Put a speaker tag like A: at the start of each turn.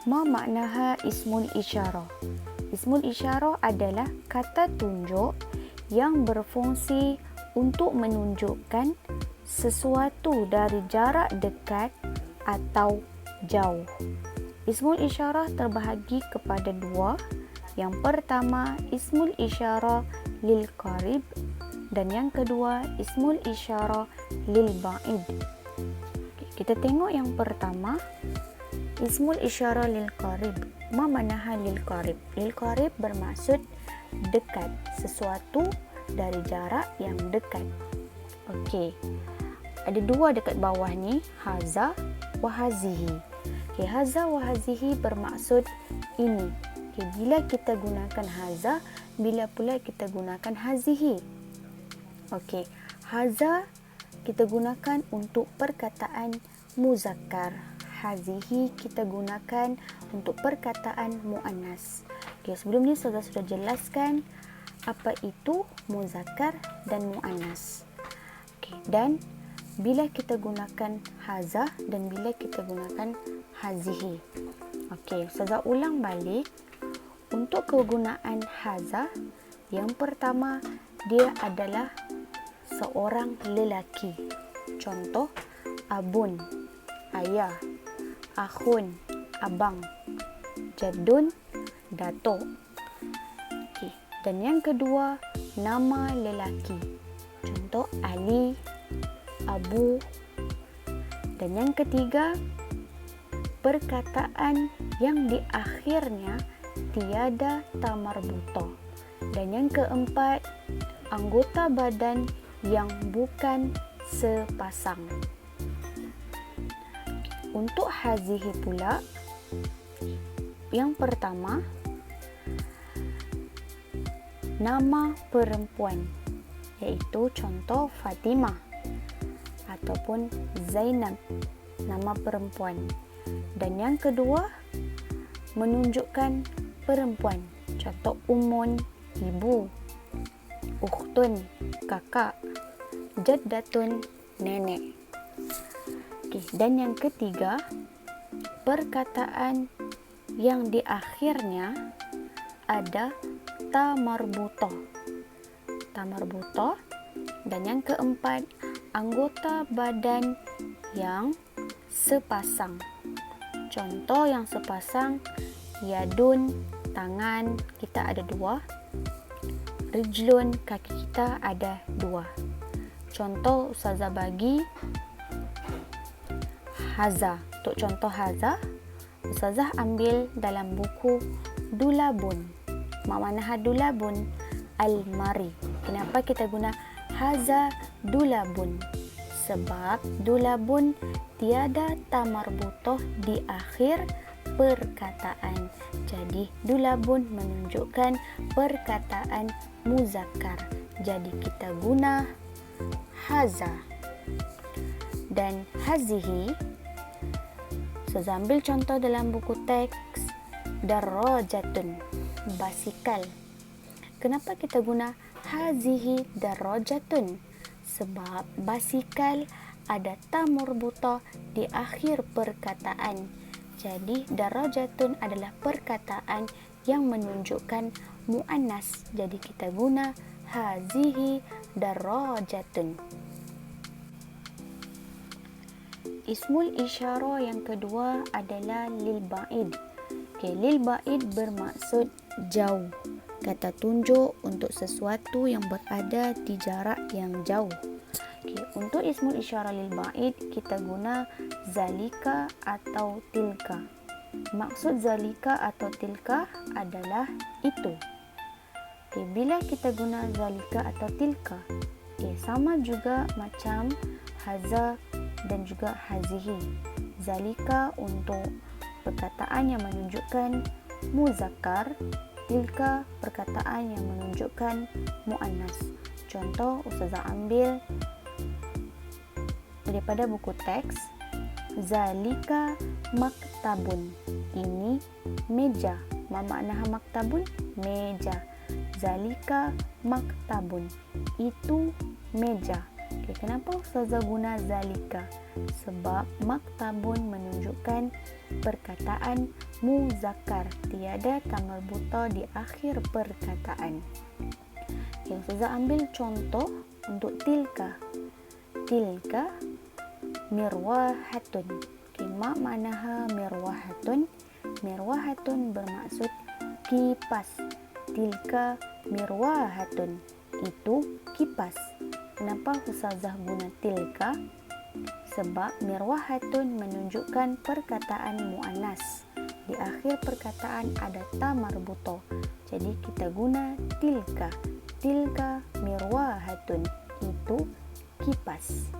A: Ma maknaha ismul isyarah? Ismul isyarah adalah kata tunjuk yang berfungsi untuk menunjukkan sesuatu dari jarak dekat atau jauh. Ismul isyarah terbahagi kepada dua. Yang pertama, ismul isyarah lil qarib, dan yang kedua, ismul isyarah lil ba'id. Kita tengok yang pertama, ismul isyarah lil qarib. Ma maknaha lil qarib? Lil qarib bermaksud dekat, sesuatu dari jarak yang dekat. Okey. Ada dua dekat bawah ni, haza wa hazihi. Okey, haza wa hazihi bermaksud ini. Okey, bila kita gunakan haza, bila pula kita gunakan hazihi. Okey, haza kita gunakan untuk perkataan muzakkar. Hazihi kita gunakan untuk perkataan muannas. Okey, sebelum ni saya sudah jelaskan apa itu muzakkar dan muannas. Okey, dan bila kita gunakan haza dan bila kita gunakan hazihi. Okey, saya ulang balik. Untuk kegunaan haza, yang pertama dia adalah seorang lelaki. Contoh, abun, ayah, akhun, abang, jadun, datuk. Okay. Dan yang kedua, nama lelaki. Contoh, Ali, Abu. Dan yang ketiga, perkataan yang di akhirnya tiada ta marbutoh. Dan yang keempat, anggota badan yang bukan sepasang. Untuk hazihi pula, yang pertama, nama perempuan, iaitu contoh Fatimah ataupun Zainab, nama perempuan. Dan yang kedua, menunjukkan perempuan, contoh Ummun, ibu, ukhtun, kakak, jaddatun, nenek. Okay. Dan yang ketiga, perkataan yang di akhirnya ada ta marbutoh. Ta marbutoh. Dan yang keempat, anggota badan yang sepasang. Contoh yang sepasang, yadun, tangan kita ada dua. Rijlun, kaki kita ada dua. Contoh Ustazah bagi haza. Untuk contoh haza, Ustazah ambil dalam buku Dulabun. Makna dulabun? Almari. Kenapa kita guna haza dulabun? Sebab dulabun tiada ta marbutoh di akhir perkataan. Jadi dulabun menunjukkan perkataan muzakkar. Jadi kita guna haza. Dan hazihi, saya ambil contoh dalam buku teks darajatun, basikal. Kenapa kita guna hazihi darajatun? Sebab basikal ada ta marbutoh di akhir perkataan. Jadi darajatun adalah perkataan yang menunjukkan muannas. Jadi kita guna hazihi darajatun. Ismul isyarah yang kedua adalah lil ba'id. Okay, lil ba'id bermaksud jauh. Kata tunjuk untuk sesuatu yang berada di jarak yang jauh. Okay, untuk ismul isyarah lil ba'id kita guna zalika atau tilka. Maksud zalika atau tilka adalah itu. Okay, bila kita guna zalika atau tilka, okay, sama juga macam haza dan juga hazihi. Zalika untuk perkataan yang menunjukkan muzakkar, tilka perkataan yang menunjukkan muannas. Contoh Ustazah ambil daripada buku teks, zalika maktabun, ini meja. Ma makna maktabun? Meja. Zalika maktabun, itu meja. Okay, kenapa Ustazah guna zalika? Sebab maktabun menunjukkan perkataan muzakkar, tiada ta marbuta di akhir perkataan. Okay, Ustazah ambil contoh untuk tilka. Tilka mirwahatun. Okay, mak manaha mirwahatun? Mirwahatun bermaksud kipas. Tilka mirwahatun, itu kipas. Kenapa Ustazah guna tilka? Sebab mirwahatun menunjukkan perkataan muannas. Di akhir perkataan ada ta marbuto. Jadi kita guna tilka. Tilka mirwahatun, itu kipas.